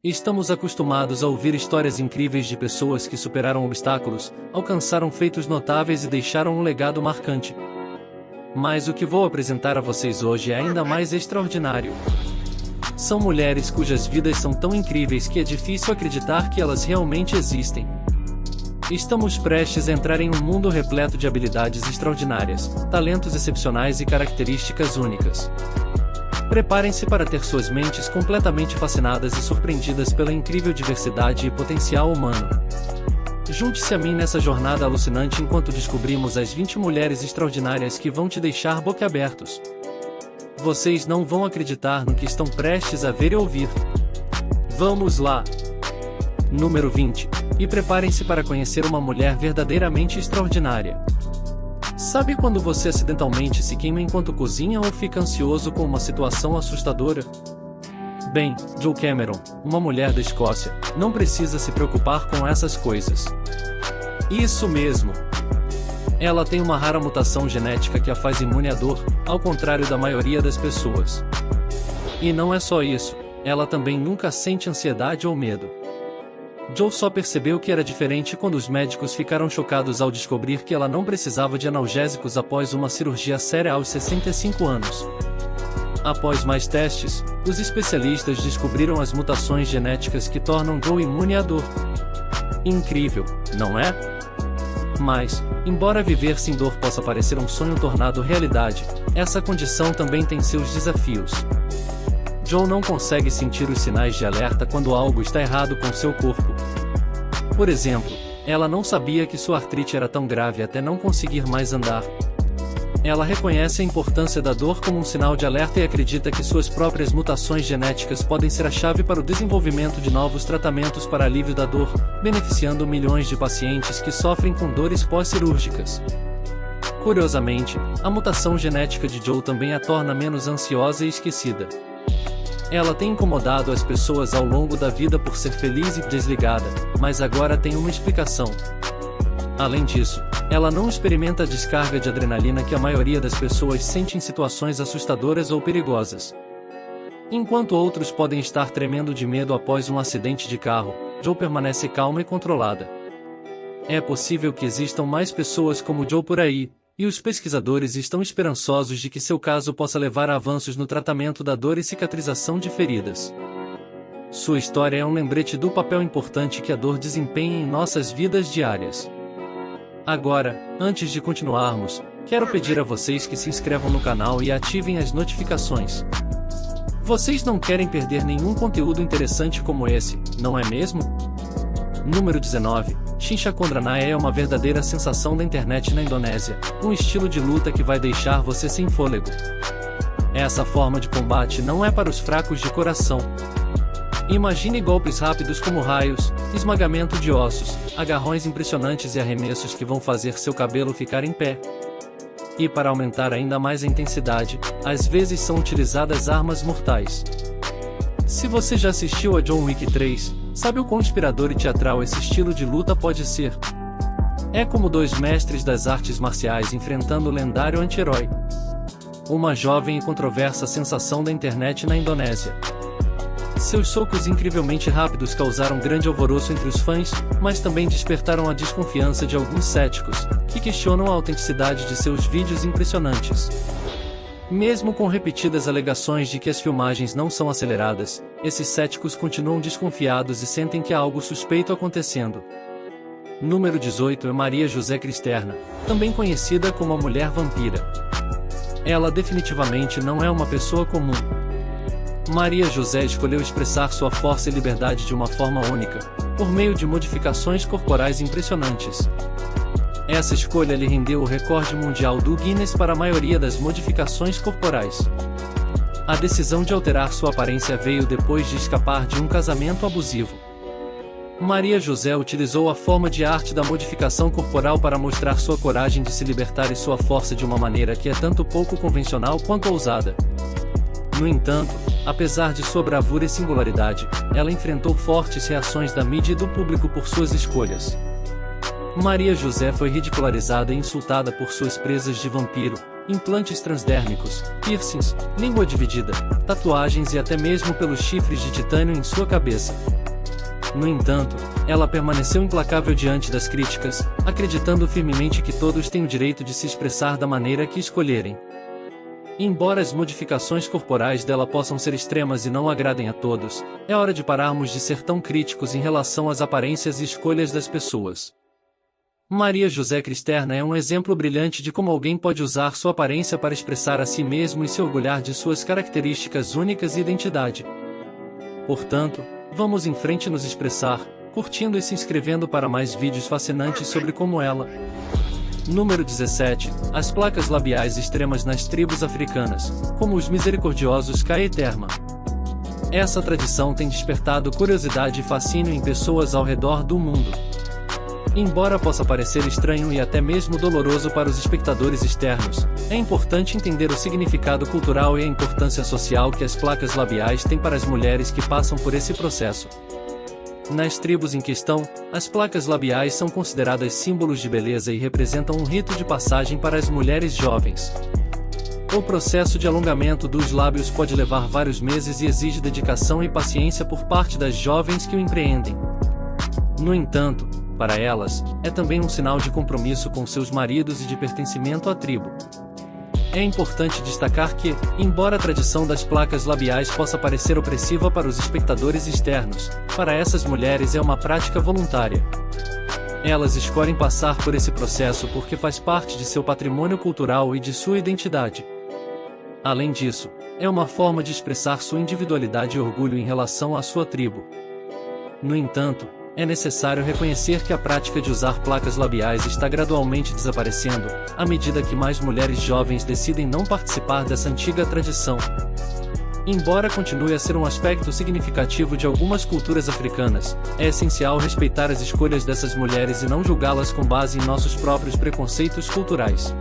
Estamos acostumados a ouvir histórias incríveis de pessoas que superaram obstáculos, alcançaram feitos notáveis e deixaram um legado marcante. Mas o que vou apresentar a vocês hoje é ainda mais extraordinário. São mulheres cujas vidas são tão incríveis que é difícil acreditar que elas realmente existem. Estamos prestes a entrar em um mundo repleto de habilidades extraordinárias, talentos excepcionais e características únicas. Preparem-se para ter suas mentes completamente fascinadas e surpreendidas pela incrível diversidade e potencial humano. Junte-se a mim nessa jornada alucinante enquanto descobrimos as 20 mulheres extraordinárias que vão te deixar boquiabertos. Vocês não vão acreditar no que estão prestes a ver e ouvir. Vamos lá! Número 20. E preparem-se para conhecer uma mulher verdadeiramente extraordinária. Sabe quando você acidentalmente se queima enquanto cozinha ou fica ansioso com uma situação assustadora? Bem, Jo Cameron, uma mulher da Escócia, não precisa se preocupar com essas coisas. Isso mesmo! Ela tem uma rara mutação genética que a faz imune à dor, ao contrário da maioria das pessoas. E não é só isso, ela também nunca sente ansiedade ou medo. Jo só percebeu que era diferente quando os médicos ficaram chocados ao descobrir que ela não precisava de analgésicos após uma cirurgia séria aos 65 anos. Após mais testes, os especialistas descobriram as mutações genéticas que tornam Jo imune à dor. Incrível, não é? Mas, embora viver sem dor possa parecer um sonho tornado realidade, essa condição também tem seus desafios. Jo não consegue sentir os sinais de alerta quando algo está errado com seu corpo. Por exemplo, ela não sabia que sua artrite era tão grave até não conseguir mais andar. Ela reconhece a importância da dor como um sinal de alerta e acredita que suas próprias mutações genéticas podem ser a chave para o desenvolvimento de novos tratamentos para alívio da dor, beneficiando milhões de pacientes que sofrem com dores pós-cirúrgicas. Curiosamente, a mutação genética de Jo também a torna menos ansiosa e esquecida. Ela tem incomodado as pessoas ao longo da vida por ser feliz e desligada, mas agora tem uma explicação. Além disso, ela não experimenta a descarga de adrenalina que a maioria das pessoas sente em situações assustadoras ou perigosas. Enquanto outros podem estar tremendo de medo após um acidente de carro, Jo permanece calma e controlada. É possível que existam mais pessoas como Jo por aí, e os pesquisadores estão esperançosos de que seu caso possa levar a avanços no tratamento da dor e cicatrização de feridas. Sua história é um lembrete do papel importante que a dor desempenha em nossas vidas diárias. Agora, antes de continuarmos, quero pedir a vocês que se inscrevam no canal e ativem as notificações. Vocês não querem perder nenhum conteúdo interessante como esse, não é mesmo? Número 19. Chincha-Condranai é uma verdadeira sensação da internet na Indonésia, um estilo de luta que vai deixar você sem fôlego. Essa forma de combate não é para os fracos de coração. Imagine golpes rápidos como raios, esmagamento de ossos, agarrões impressionantes e arremessos que vão fazer seu cabelo ficar em pé. E para aumentar ainda mais a intensidade, às vezes são utilizadas armas mortais. Se você já assistiu a John Wick 3, sabe o quão inspirador e teatral esse estilo de luta pode ser? É como dois mestres das artes marciais enfrentando o lendário anti-herói. Uma jovem e controversa sensação da internet na Indonésia. Seus socos incrivelmente rápidos causaram grande alvoroço entre os fãs, mas também despertaram a desconfiança de alguns céticos, que questionam a autenticidade de seus vídeos impressionantes. Mesmo com repetidas alegações de que as filmagens não são aceleradas, esses céticos continuam desconfiados e sentem que há algo suspeito acontecendo. Número 18 é Maria José Cristerna, também conhecida como a Mulher Vampira. Ela definitivamente não é uma pessoa comum. Maria José escolheu expressar sua força e liberdade de uma forma única, por meio de modificações corporais impressionantes. Essa escolha lhe rendeu o recorde mundial do Guinness para a maioria das modificações corporais. A decisão de alterar sua aparência veio depois de escapar de um casamento abusivo. Maria José utilizou a forma de arte da modificação corporal para mostrar sua coragem de se libertar e sua força de uma maneira que é tanto pouco convencional quanto ousada. No entanto, apesar de sua bravura e singularidade, ela enfrentou fortes reações da mídia e do público por suas escolhas. Maria José foi ridicularizada e insultada por suas presas de vampiro, implantes transdérmicos, piercings, língua dividida, tatuagens e até mesmo pelos chifres de titânio em sua cabeça. No entanto, ela permaneceu implacável diante das críticas, acreditando firmemente que todos têm o direito de se expressar da maneira que escolherem. Embora as modificações corporais dela possam ser extremas e não agradem a todos, é hora de pararmos de ser tão críticos em relação às aparências e escolhas das pessoas. Maria José Cristerna é um exemplo brilhante de como alguém pode usar sua aparência para expressar a si mesmo e se orgulhar de suas características únicas e identidade. Portanto, vamos em frente nos expressar, curtindo e se inscrevendo para mais vídeos fascinantes sobre como ela. Número 17. As placas labiais extremas nas tribos africanas, como os misericordiosos Kaeterma. Essa tradição tem despertado curiosidade e fascínio em pessoas ao redor do mundo. Embora possa parecer estranho e até mesmo doloroso para os espectadores externos, é importante entender o significado cultural e a importância social que as placas labiais têm para as mulheres que passam por esse processo. Nas tribos em questão, as placas labiais são consideradas símbolos de beleza e representam um rito de passagem para as mulheres jovens. O processo de alongamento dos lábios pode levar vários meses e exige dedicação e paciência por parte das jovens que o empreendem. No entanto, para elas, é também um sinal de compromisso com seus maridos e de pertencimento à tribo. É importante destacar que, embora a tradição das placas labiais possa parecer opressiva para os espectadores externos, para essas mulheres é uma prática voluntária. Elas escolhem passar por esse processo porque faz parte de seu patrimônio cultural e de sua identidade. Além disso, é uma forma de expressar sua individualidade e orgulho em relação à sua tribo. No entanto, é necessário reconhecer que a prática de usar placas labiais está gradualmente desaparecendo, à medida que mais mulheres jovens decidem não participar dessa antiga tradição. Embora continue a ser um aspecto significativo de algumas culturas africanas, é essencial respeitar as escolhas dessas mulheres e não julgá-las com base em nossos próprios preconceitos culturais.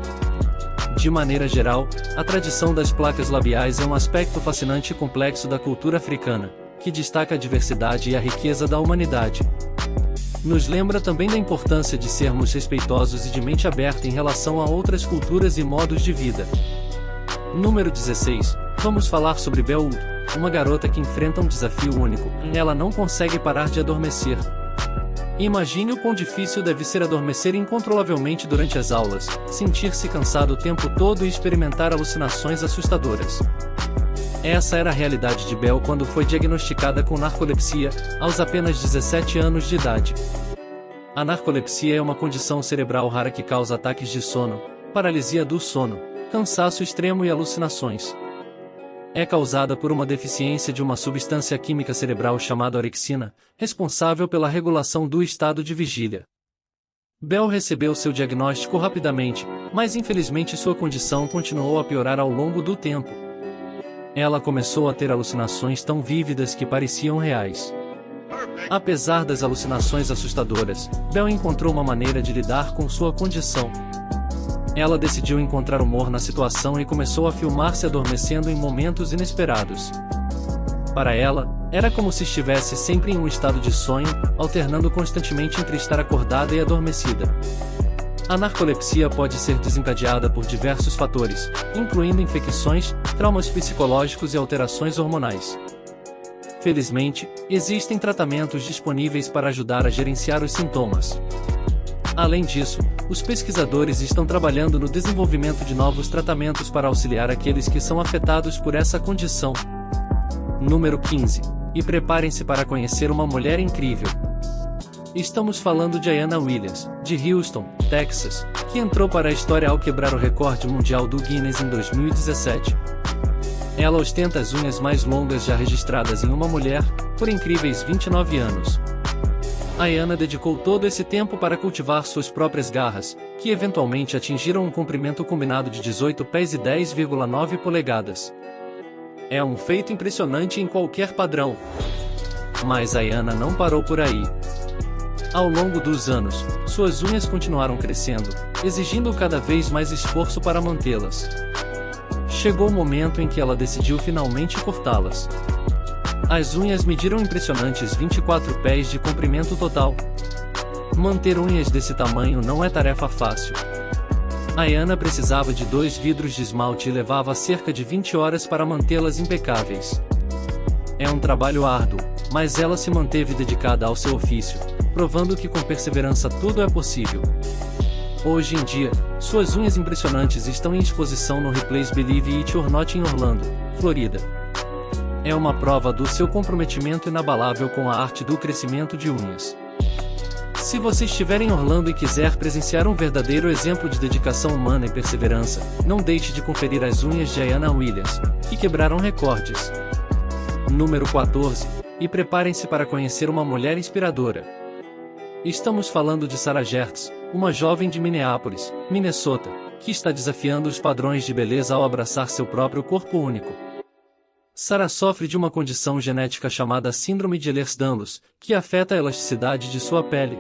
De maneira geral, a tradição das placas labiais é um aspecto fascinante e complexo da cultura africana, que destaca a diversidade e a riqueza da humanidade. Nos lembra também da importância de sermos respeitosos e de mente aberta em relação a outras culturas e modos de vida. Número 16. Vamos falar sobre Belle, uma garota que enfrenta um desafio único. Ela não consegue parar de adormecer. Imagine o quão difícil deve ser adormecer incontrolavelmente durante as aulas, sentir-se cansado o tempo todo e experimentar alucinações assustadoras. Essa era a realidade de Belle quando foi diagnosticada com narcolepsia, aos apenas 17 anos de idade. A narcolepsia é uma condição cerebral rara que causa ataques de sono, paralisia do sono, cansaço extremo e alucinações. É causada por uma deficiência de uma substância química cerebral chamada orexina, responsável pela regulação do estado de vigília. Belle recebeu seu diagnóstico rapidamente, mas infelizmente sua condição continuou a piorar ao longo do tempo. Ela começou a ter alucinações tão vívidas que pareciam reais. Apesar das alucinações assustadoras, Belle encontrou uma maneira de lidar com sua condição. Ela decidiu encontrar humor na situação e começou a filmar-se adormecendo em momentos inesperados. Para ela, era como se estivesse sempre em um estado de sonho, alternando constantemente entre estar acordada e adormecida. A narcolepsia pode ser desencadeada por diversos fatores, incluindo infecções, traumas psicológicos e alterações hormonais. Felizmente, existem tratamentos disponíveis para ajudar a gerenciar os sintomas. Além disso, os pesquisadores estão trabalhando no desenvolvimento de novos tratamentos para auxiliar aqueles que são afetados por essa condição. Número 15. E preparem-se para conhecer uma mulher incrível. Estamos falando de Ayanna Williams, de Houston, Texas, que entrou para a história ao quebrar o recorde mundial do Guinness em 2017. Ela ostenta as unhas mais longas já registradas em uma mulher, por incríveis 29 anos. Ayanna dedicou todo esse tempo para cultivar suas próprias garras, que eventualmente atingiram um comprimento combinado de 18 pés e 10,9 polegadas. É um feito impressionante em qualquer padrão. Mas Ayanna não parou por aí. Ao longo dos anos, suas unhas continuaram crescendo, exigindo cada vez mais esforço para mantê-las. Chegou o momento em que ela decidiu finalmente cortá-las. As unhas mediram impressionantes 24 pés de comprimento total. Manter unhas desse tamanho não é tarefa fácil. Ayana precisava de 2 vidros de esmalte e levava cerca de 20 horas para mantê-las impecáveis. É um trabalho árduo, mas ela se manteve dedicada ao seu ofício, provando que com perseverança tudo é possível. Hoje em dia, suas unhas impressionantes estão em exposição no Ripley's Believe It or Not em Orlando, Florida. É uma prova do seu comprometimento inabalável com a arte do crescimento de unhas. Se você estiver em Orlando e quiser presenciar um verdadeiro exemplo de dedicação humana e perseverança, não deixe de conferir as unhas de Ayana Williams, que quebraram recordes. Número 14. E preparem-se para conhecer uma mulher inspiradora. Estamos falando de Sarah Gertz, uma jovem de Minneapolis, Minnesota, que está desafiando os padrões de beleza ao abraçar seu próprio corpo único. Sarah sofre de uma condição genética chamada Síndrome de Ehlers-Danlos, que afeta a elasticidade de sua pele.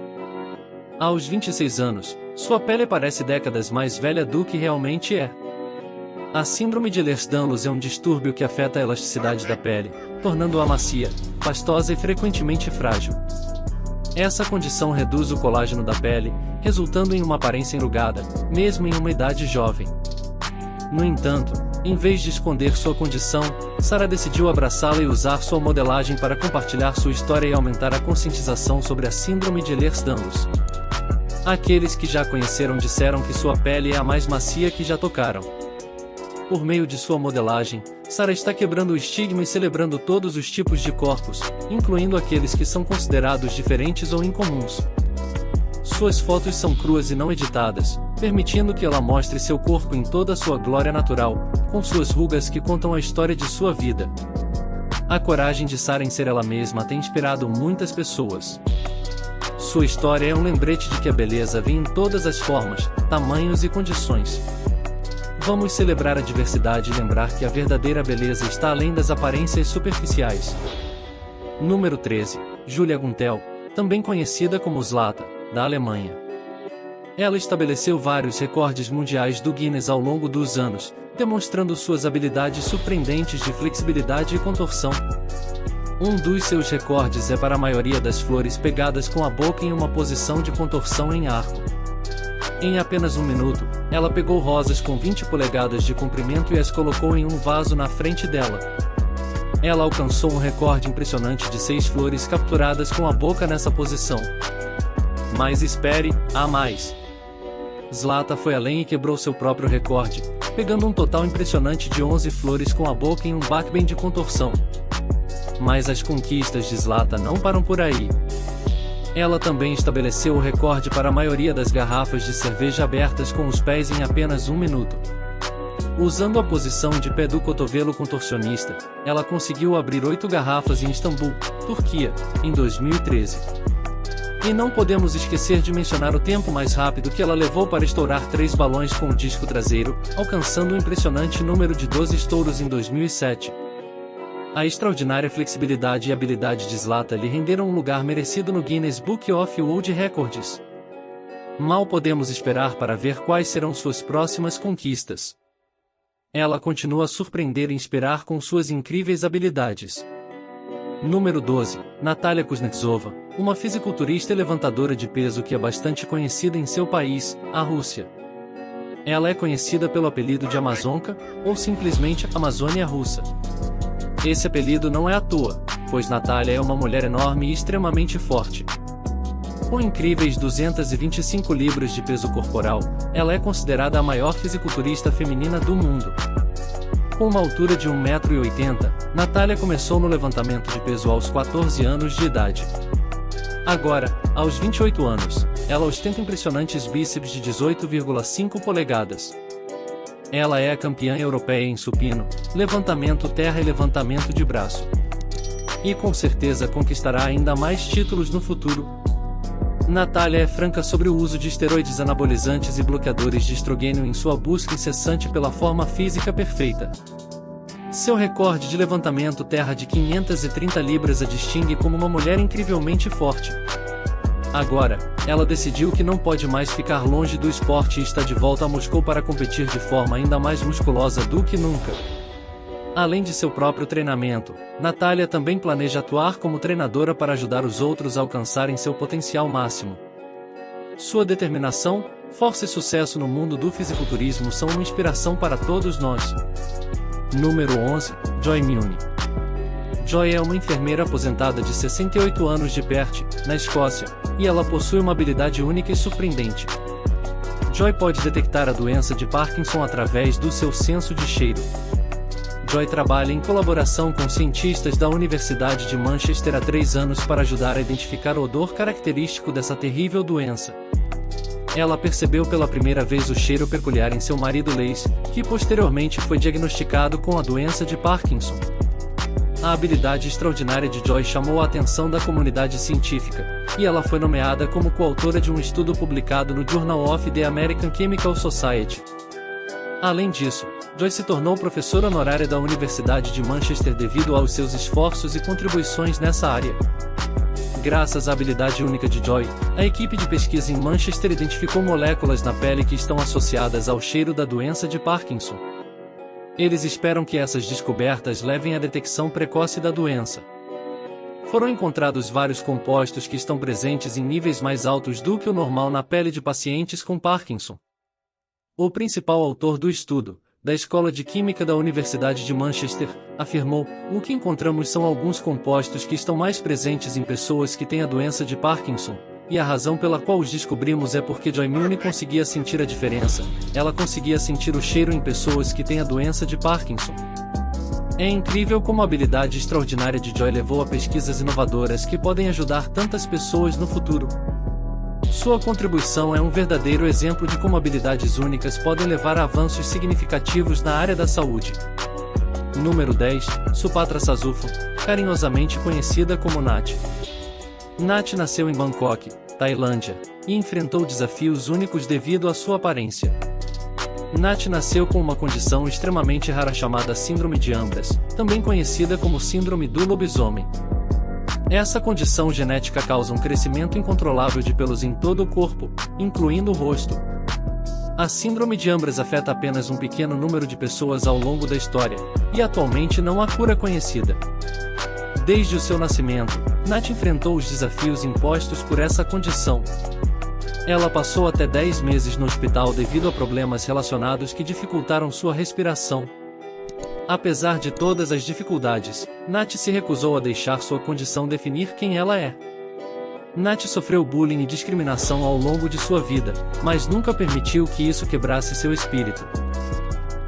Aos 26 anos, sua pele parece décadas mais velha do que realmente é. A Síndrome de Ehlers-Danlos é um distúrbio que afeta a elasticidade da pele, tornando-a macia, pastosa e frequentemente frágil. Essa condição reduz o colágeno da pele, resultando em uma aparência enrugada, mesmo em uma idade jovem. No entanto, em vez de esconder sua condição, Sarah decidiu abraçá-la e usar sua modelagem para compartilhar sua história e aumentar a conscientização sobre a Síndrome de Ehlers-Danlos. Aqueles que já conheceram disseram que sua pele é a mais macia que já tocaram. Por meio de sua modelagem, Sarah está quebrando o estigma e celebrando todos os tipos de corpos, incluindo aqueles que são considerados diferentes ou incomuns. Suas fotos são cruas e não editadas, permitindo que ela mostre seu corpo em toda a sua glória natural, com suas rugas que contam a história de sua vida. A coragem de Sarah em ser ela mesma tem inspirado muitas pessoas. Sua história é um lembrete de que a beleza vem em todas as formas, tamanhos e condições. Vamos celebrar a diversidade e lembrar que a verdadeira beleza está além das aparências superficiais. Número 13. Julia Guntel, também conhecida como Zlata, da Alemanha. Ela estabeleceu vários recordes mundiais do Guinness ao longo dos anos, demonstrando suas habilidades surpreendentes de flexibilidade e contorção. Um dos seus recordes é para a maioria das flores pegadas com a boca em uma posição de contorção em arco. Em apenas 1 minuto, ela pegou rosas com 20 polegadas de comprimento e as colocou em um vaso na frente dela. Ela alcançou um recorde impressionante de 6 flores capturadas com a boca nessa posição. Mas espere, há mais! Zlata foi além e quebrou seu próprio recorde, pegando um total impressionante de 11 flores com a boca em um backbend de contorção. Mas as conquistas de Zlata não param por aí. Ela também estabeleceu o recorde para a maioria das garrafas de cerveja abertas com os pés em apenas 1 minuto. Usando a posição de pé do cotovelo contorcionista, ela conseguiu abrir 8 garrafas em Istambul, Turquia, em 2013. E não podemos esquecer de mencionar o tempo mais rápido que ela levou para estourar 3 balões com o disco traseiro, alcançando um impressionante número de 12 estouros em 2007. A extraordinária flexibilidade e habilidade de Zlata lhe renderam um lugar merecido no Guinness Book of World Records. Mal podemos esperar para ver quais serão suas próximas conquistas. Ela continua a surpreender e inspirar com suas incríveis habilidades. Número 12. Natalia Kuznetsova, uma fisiculturista e levantadora de peso que é bastante conhecida em seu país, a Rússia. Ela é conhecida pelo apelido de Amazonka, ou simplesmente Amazônia Russa. Esse apelido não é à toa, pois Natalia é uma mulher enorme e extremamente forte. Com incríveis 225 libras de peso corporal, ela é considerada a maior fisiculturista feminina do mundo. Com uma altura de 1,80 m, Natalia começou no levantamento de peso aos 14 anos de idade. Agora, aos 28 anos, ela ostenta impressionantes bíceps de 18,5 polegadas. Ela é a campeã europeia em supino, levantamento terra e levantamento de braço. E com certeza conquistará ainda mais títulos no futuro. Natalia é franca sobre o uso de esteroides anabolizantes e bloqueadores de estrogênio em sua busca incessante pela forma física perfeita. Seu recorde de levantamento terra de 530 libras a distingue como uma mulher incrivelmente forte. Agora, ela decidiu que não pode mais ficar longe do esporte e está de volta a Moscou para competir de forma ainda mais musculosa do que nunca. Além de seu próprio treinamento, Natalia também planeja atuar como treinadora para ajudar os outros a alcançarem seu potencial máximo. Sua determinação, Força e sucesso no mundo do fisiculturismo são uma inspiração para todos nós. Número 11, Joy Mune. Joy é uma enfermeira aposentada de 68 anos de Perth, na Escócia, e ela possui uma habilidade única e surpreendente. Joy pode detectar a doença de Parkinson através do seu senso de cheiro. Joy trabalha em colaboração com cientistas da Universidade de Manchester há 3 anos para ajudar a identificar o odor característico dessa terrível doença. Ela percebeu pela primeira vez o cheiro peculiar em seu marido Lace, que posteriormente foi diagnosticado com a doença de Parkinson. A habilidade extraordinária de Joy chamou a atenção da comunidade científica, e ela foi nomeada como coautora de um estudo publicado no Journal of the American Chemical Society. Além disso, Joy se tornou professora honorária da Universidade de Manchester devido aos seus esforços e contribuições nessa área. Graças à habilidade única de Joy, a equipe de pesquisa em Manchester identificou moléculas na pele que estão associadas ao cheiro da doença de Parkinson. Eles esperam que essas descobertas levem à detecção precoce da doença. Foram encontrados vários compostos que estão presentes em níveis mais altos do que o normal na pele de pacientes com Parkinson. O principal autor do estudo, da Escola de Química da Universidade de Manchester, afirmou: "O que encontramos são alguns compostos que estão mais presentes em pessoas que têm a doença de Parkinson, e a razão pela qual os descobrimos é porque Joy Mune conseguia sentir a diferença. Ela conseguia sentir o cheiro em pessoas que têm a doença de Parkinson." É incrível como a habilidade extraordinária de Joy levou a pesquisas inovadoras que podem ajudar tantas pessoas no futuro. Sua contribuição é um verdadeiro exemplo de como habilidades únicas podem levar a avanços significativos na área da saúde. Número 10, Supatra Sasufu, carinhosamente conhecida como Nat. Nat nasceu em Bangkok, Tailândia, e enfrentou desafios únicos devido à sua aparência. Nat nasceu com uma condição extremamente rara chamada Síndrome de Ambras, também conhecida como Síndrome do Lobisomem. Essa condição genética causa um crescimento incontrolável de pelos em todo o corpo, incluindo o rosto. A Síndrome de Ambras afeta apenas um pequeno número de pessoas ao longo da história, e atualmente não há cura conhecida. Desde o seu nascimento, Nat enfrentou os desafios impostos por essa condição. Ela passou até 10 meses no hospital devido a problemas relacionados que dificultaram sua respiração. Apesar de todas as dificuldades, Nat se recusou a deixar sua condição definir quem ela é. Nat sofreu bullying e discriminação ao longo de sua vida, mas nunca permitiu que isso quebrasse seu espírito.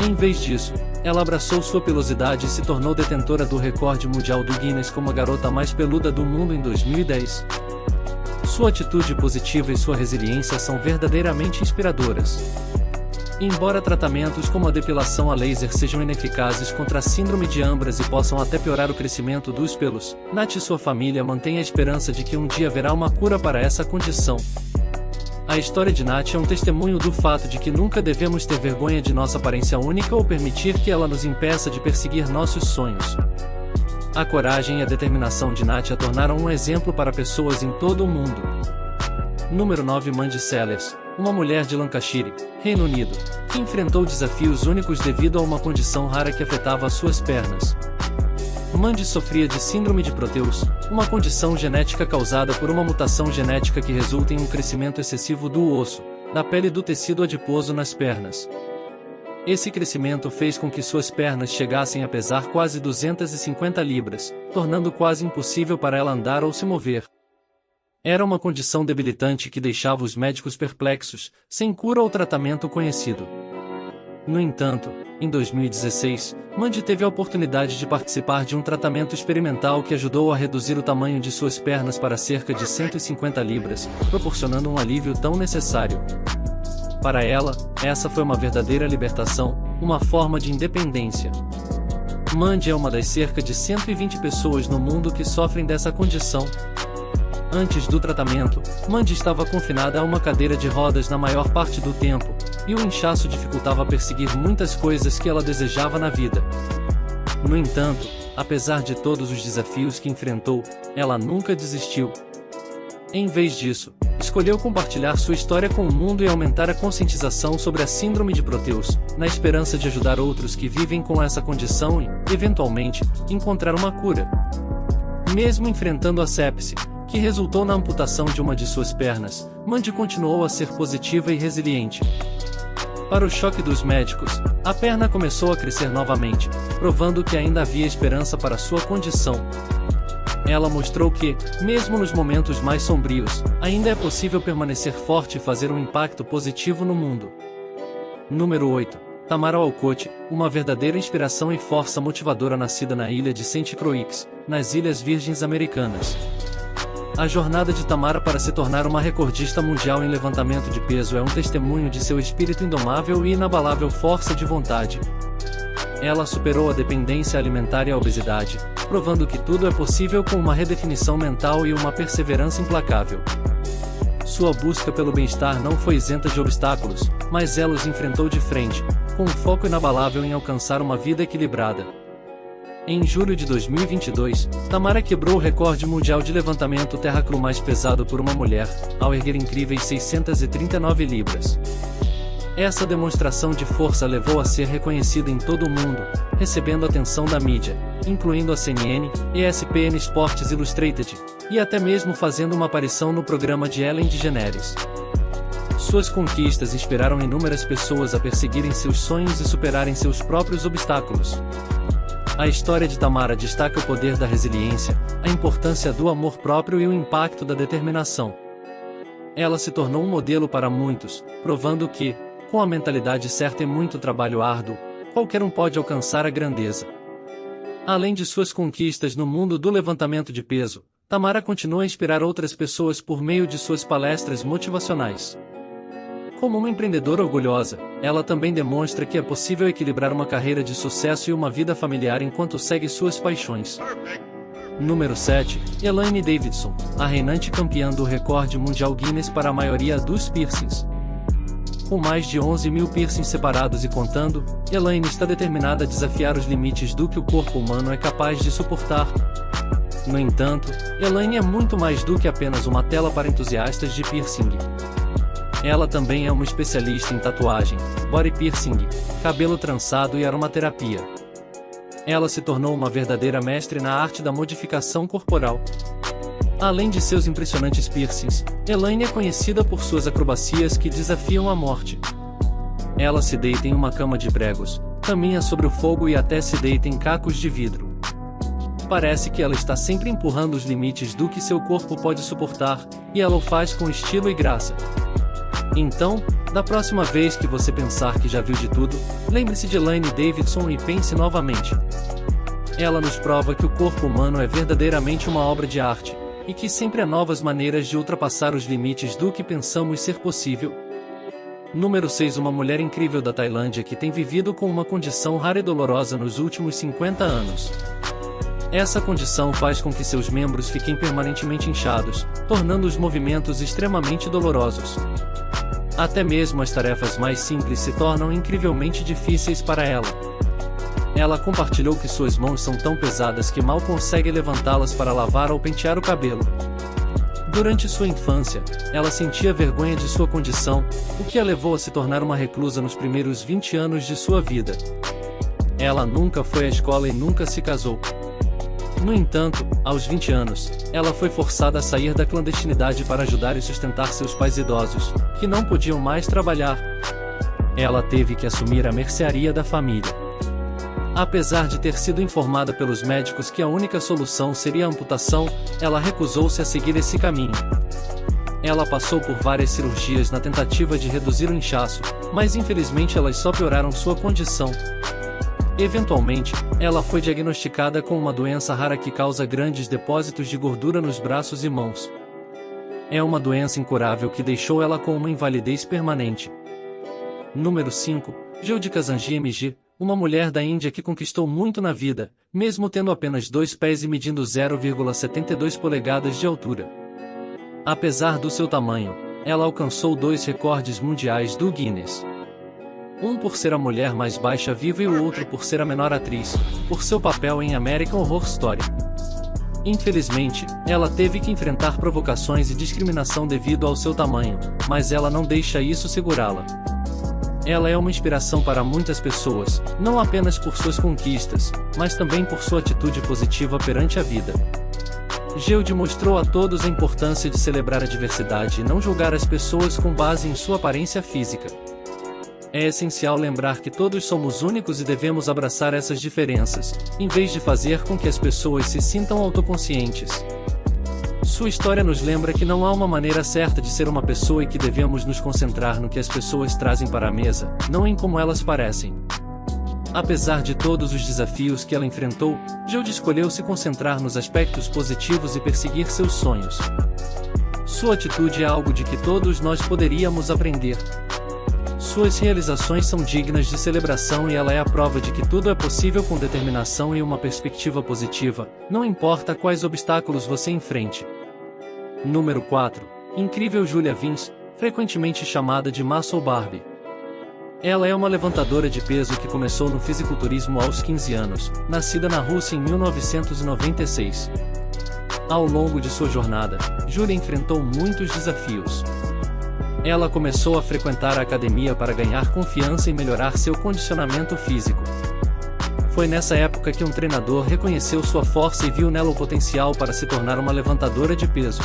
Em vez disso, ela abraçou sua pelosidade e se tornou detentora do recorde mundial do Guinness como a garota mais peluda do mundo em 2010. Sua atitude positiva e sua resiliência são verdadeiramente inspiradoras. Embora tratamentos como a depilação a laser sejam ineficazes contra a síndrome de Ambras e possam até piorar o crescimento dos pelos, Nat e sua família mantêm a esperança de que um dia haverá uma cura para essa condição. A história de Nat é um testemunho do fato de que nunca devemos ter vergonha de nossa aparência única ou permitir que ela nos impeça de perseguir nossos sonhos. A coragem e a determinação de Nat a tornaram um exemplo para pessoas em todo o mundo. Número 9, Mandy Sellers, uma mulher de Lancashire, Reino Unido, que enfrentou desafios únicos devido a uma condição rara que afetava as suas pernas. Mandy sofria de síndrome de Proteus, uma condição genética causada por uma mutação genética que resulta em um crescimento excessivo do osso, da pele e do tecido adiposo nas pernas. Esse crescimento fez com que suas pernas chegassem a pesar quase 250 libras, tornando quase impossível para ela andar ou se mover. Era uma condição debilitante que deixava os médicos perplexos, sem cura ou tratamento conhecido. No entanto, em 2016, Mandy teve a oportunidade de participar de um tratamento experimental que ajudou a reduzir o tamanho de suas pernas para cerca de 150 libras, proporcionando um alívio tão necessário. Para ela, essa foi uma verdadeira libertação, uma forma de independência. Mandy é uma das cerca de 120 pessoas no mundo que sofrem dessa condição. Antes do tratamento, Mandy estava confinada a uma cadeira de rodas na maior parte do tempo, e o inchaço dificultava perseguir muitas coisas que ela desejava na vida. No entanto, apesar de todos os desafios que enfrentou, ela nunca desistiu. Em vez disso, escolheu compartilhar sua história com o mundo e aumentar a conscientização sobre a síndrome de Proteus, na esperança de ajudar outros que vivem com essa condição e, eventualmente, encontrar uma cura. Mesmo enfrentando a sepse, que resultou na amputação de uma de suas pernas, Mandy continuou a ser positiva e resiliente. Para o choque dos médicos, a perna começou a crescer novamente, provando que ainda havia esperança para sua condição. Ela mostrou que, mesmo nos momentos mais sombrios, ainda é possível permanecer forte e fazer um impacto positivo no mundo. Número 8. Tamara Walcott, uma verdadeira inspiração e força motivadora nascida na ilha de St. Croix, nas Ilhas Virgens Americanas. A jornada de Tamara para se tornar uma recordista mundial em levantamento de peso é um testemunho de seu espírito indomável e inabalável força de vontade. Ela superou a dependência alimentar e a obesidade, provando que tudo é possível com uma redefinição mental e uma perseverança implacável. Sua busca pelo bem-estar não foi isenta de obstáculos, mas ela os enfrentou de frente, com um foco inabalável em alcançar uma vida equilibrada. Em julho de 2022, Tamara quebrou o recorde mundial de levantamento terra-cru mais pesado por uma mulher, ao erguer incríveis 639 libras. Essa demonstração de força levou a ser reconhecida em todo o mundo, recebendo atenção da mídia, incluindo a CNN, ESPN Sports Illustrated, e até mesmo fazendo uma aparição no programa de Ellen DeGeneres. Suas conquistas inspiraram inúmeras pessoas a perseguirem seus sonhos e superarem seus próprios obstáculos. A história de Tamara destaca o poder da resiliência, a importância do amor próprio e o impacto da determinação. Ela se tornou um modelo para muitos, provando que, com a mentalidade certa e muito trabalho árduo, qualquer um pode alcançar a grandeza. Além de suas conquistas no mundo do levantamento de peso, Tamara continua a inspirar outras pessoas por meio de suas palestras motivacionais. Como uma empreendedora orgulhosa, ela também demonstra que é possível equilibrar uma carreira de sucesso e uma vida familiar enquanto segue suas paixões. Número 7. Elaine Davidson, a reinante campeã do recorde mundial Guinness para a maioria dos piercings. Com mais de 11 mil piercings separados e contando, Elaine está determinada a desafiar os limites do que o corpo humano é capaz de suportar. No entanto, Elaine é muito mais do que apenas uma tela para entusiastas de piercing. Ela também é uma especialista em tatuagem, body piercing, cabelo trançado e aromaterapia. Ela se tornou uma verdadeira mestre na arte da modificação corporal. Além de seus impressionantes piercings, Elaine é conhecida por suas acrobacias que desafiam a morte. Ela se deita em uma cama de pregos, caminha sobre o fogo e até se deita em cacos de vidro. Parece que ela está sempre empurrando os limites do que seu corpo pode suportar, e ela o faz com estilo e graça. Então, da próxima vez que você pensar que já viu de tudo, lembre-se de Elaine Davidson e pense novamente. Ela nos prova que o corpo humano é verdadeiramente uma obra de arte, e que sempre há novas maneiras de ultrapassar os limites do que pensamos ser possível. Número 6. Uma mulher incrível da Tailândia que tem vivido com uma condição rara e dolorosa nos últimos 50 anos. Essa condição faz com que seus membros fiquem permanentemente inchados, tornando os movimentos extremamente dolorosos. Até mesmo as tarefas mais simples se tornam incrivelmente difíceis para ela. Ela compartilhou que suas mãos são tão pesadas que mal consegue levantá-las para lavar ou pentear o cabelo. Durante sua infância, ela sentia vergonha de sua condição, o que a levou a se tornar uma reclusa nos primeiros 20 anos de sua vida. Ela nunca foi à escola e nunca se casou. No entanto, aos 20 anos, ela foi forçada a sair da clandestinidade para ajudar e sustentar seus pais idosos, que não podiam mais trabalhar. Ela teve que assumir a mercearia da família. Apesar de ter sido informada pelos médicos que a única solução seria a amputação, ela recusou-se a seguir esse caminho. Ela passou por várias cirurgias na tentativa de reduzir o inchaço, mas infelizmente elas só pioraram sua condição. Eventualmente, ela foi diagnosticada com uma doença rara que causa grandes depósitos de gordura nos braços e mãos. É uma doença incurável que deixou ela com uma invalidez permanente. Número 5. Jyotika Zanji MG, uma mulher da Índia que conquistou muito na vida, mesmo tendo apenas 2 pés e medindo 0,72 polegadas de altura. Apesar do seu tamanho, ela alcançou 2 recordes mundiais do Guinness. Um por ser a mulher mais baixa viva e o outro por ser a menor atriz, por seu papel em American Horror Story. Infelizmente, ela teve que enfrentar provocações e discriminação devido ao seu tamanho, mas ela não deixa isso segurá-la. Ela é uma inspiração para muitas pessoas, não apenas por suas conquistas, mas também por sua atitude positiva perante a vida. Geude mostrou a todos a importância de celebrar a diversidade e não julgar as pessoas com base em sua aparência física. É essencial lembrar que todos somos únicos e devemos abraçar essas diferenças, em vez de fazer com que as pessoas se sintam autoconscientes. Sua história nos lembra que não há uma maneira certa de ser uma pessoa e que devemos nos concentrar no que as pessoas trazem para a mesa, não em como elas parecem. Apesar de todos os desafios que ela enfrentou, Geude escolheu se concentrar nos aspectos positivos e perseguir seus sonhos. Sua atitude é algo de que todos nós poderíamos aprender. Suas realizações são dignas de celebração e ela é a prova de que tudo é possível com determinação e uma perspectiva positiva, não importa quais obstáculos você enfrente. Número 4. Incrível Julia Vince, frequentemente chamada de Muscle Barbie. Ela é uma levantadora de peso que começou no fisiculturismo aos 15 anos, nascida na Rússia em 1996. Ao longo de sua jornada, Julia enfrentou muitos desafios. Ela começou a frequentar a academia para ganhar confiança e melhorar seu condicionamento físico. Foi nessa época que um treinador reconheceu sua força e viu nela o potencial para se tornar uma levantadora de peso.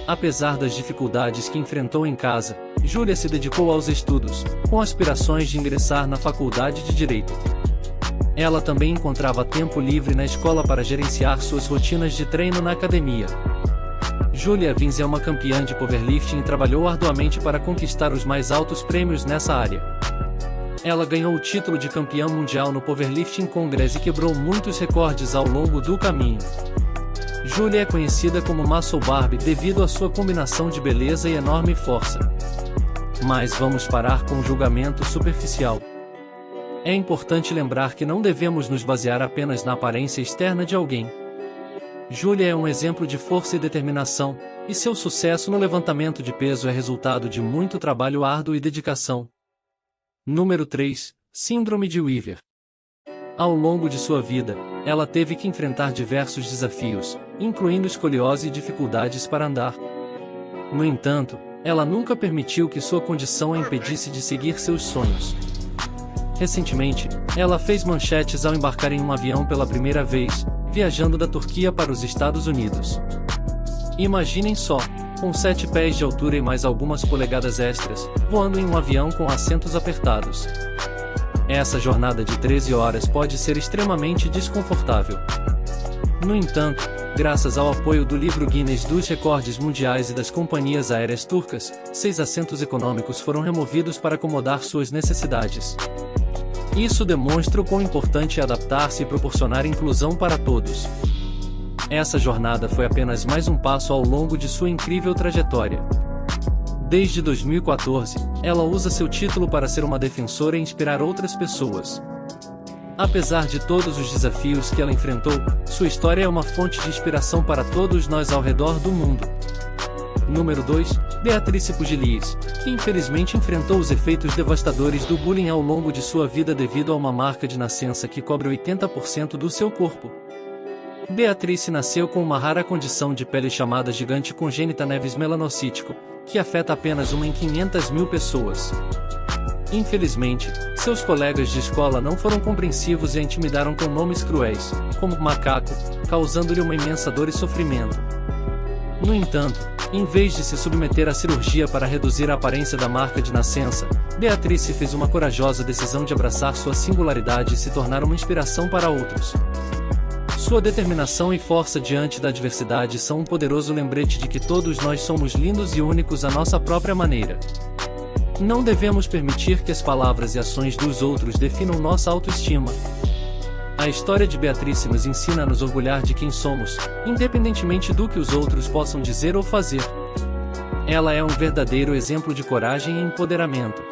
Apesar das dificuldades que enfrentou em casa, Julia se dedicou aos estudos, com aspirações de ingressar na faculdade de Direito. Ela também encontrava tempo livre na escola para gerenciar suas rotinas de treino na academia. Julia Vince é uma campeã de powerlifting e trabalhou arduamente para conquistar os mais altos prêmios nessa área. Ela ganhou o título de campeã mundial no Powerlifting Congress e quebrou muitos recordes ao longo do caminho. Julia é conhecida como Muscle Barbie devido à sua combinação de beleza e enorme força. Mas vamos parar com o julgamento superficial. É importante lembrar que não devemos nos basear apenas na aparência externa de alguém. Julia é um exemplo de força e determinação, e seu sucesso no levantamento de peso é resultado de muito trabalho árduo e dedicação. Número 3. Síndrome de Weaver. Ao longo de sua vida, ela teve que enfrentar diversos desafios, incluindo escoliose e dificuldades para andar. No entanto, ela nunca permitiu que sua condição a impedisse de seguir seus sonhos. Recentemente, ela fez manchetes ao embarcar em um avião pela primeira vez, viajando da Turquia para os Estados Unidos. Imaginem só, com 7 pés de altura e mais algumas polegadas extras, voando em um avião com assentos apertados. Essa jornada de 13 horas pode ser extremamente desconfortável. No entanto, graças ao apoio do livro Guinness dos Recordes Mundiais e das companhias aéreas turcas, 6 assentos econômicos foram removidos para acomodar suas necessidades. Isso demonstra o quão importante é adaptar-se e proporcionar inclusão para todos. Essa jornada foi apenas mais um passo ao longo de sua incrível trajetória. Desde 2014, ela usa seu título para ser uma defensora e inspirar outras pessoas. Apesar de todos os desafios que ela enfrentou, sua história é uma fonte de inspiração para todos nós ao redor do mundo. Número 2. Beatrice Pugliese, que infelizmente enfrentou os efeitos devastadores do bullying ao longo de sua vida devido a uma marca de nascença que cobre 80% do seu corpo. Beatrice nasceu com uma rara condição de pele chamada gigante congênita neves melanocítico, que afeta apenas uma em 500.000 pessoas. Infelizmente, seus colegas de escola não foram compreensivos e a intimidaram com nomes cruéis, como macaco, causando-lhe uma imensa dor e sofrimento. No entanto, em vez de se submeter à cirurgia para reduzir a aparência da marca de nascença, Beatrice fez uma corajosa decisão de abraçar sua singularidade e se tornar uma inspiração para outros. Sua determinação e força diante da adversidade são um poderoso lembrete de que todos nós somos lindos e únicos à nossa própria maneira. Não devemos permitir que as palavras e ações dos outros definam nossa autoestima. A história de Beatrice nos ensina a nos orgulhar de quem somos, independentemente do que os outros possam dizer ou fazer. Ela é um verdadeiro exemplo de coragem e empoderamento.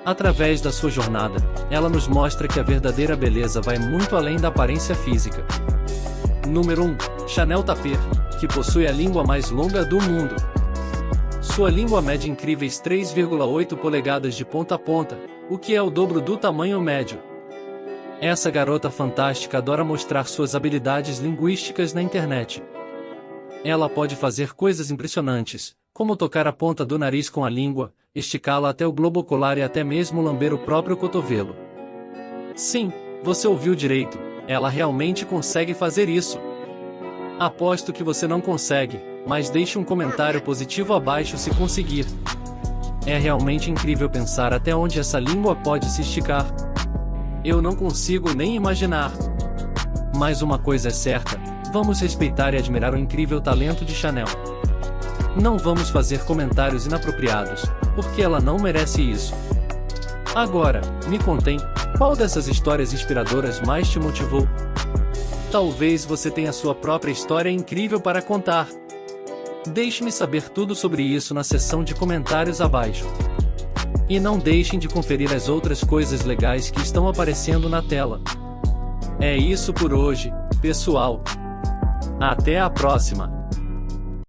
Através da sua jornada, ela nos mostra que a verdadeira beleza vai muito além da aparência física. Número 1. Chanel Tapper, que possui a língua mais longa do mundo. Sua língua mede incríveis 3,8 polegadas de ponta a ponta, o que é o dobro do tamanho médio. Essa garota fantástica adora mostrar suas habilidades linguísticas na internet. Ela pode fazer coisas impressionantes, como tocar a ponta do nariz com a língua, esticá-la até o globo ocular e até mesmo lamber o próprio cotovelo. Sim, você ouviu direito, ela realmente consegue fazer isso. Aposto que você não consegue, mas deixe um comentário positivo abaixo se conseguir. É realmente incrível pensar até onde essa língua pode se esticar. Eu não consigo nem imaginar. Mas uma coisa é certa, vamos respeitar e admirar o incrível talento de Chanel. Não vamos fazer comentários inapropriados, porque ela não merece isso. Agora, me contem, qual dessas histórias inspiradoras mais te motivou? Talvez você tenha sua própria história incrível para contar. Deixe-me saber tudo sobre isso na seção de comentários abaixo. E não deixem de conferir as outras coisas legais que estão aparecendo na tela. É isso por hoje, pessoal. Até a próxima!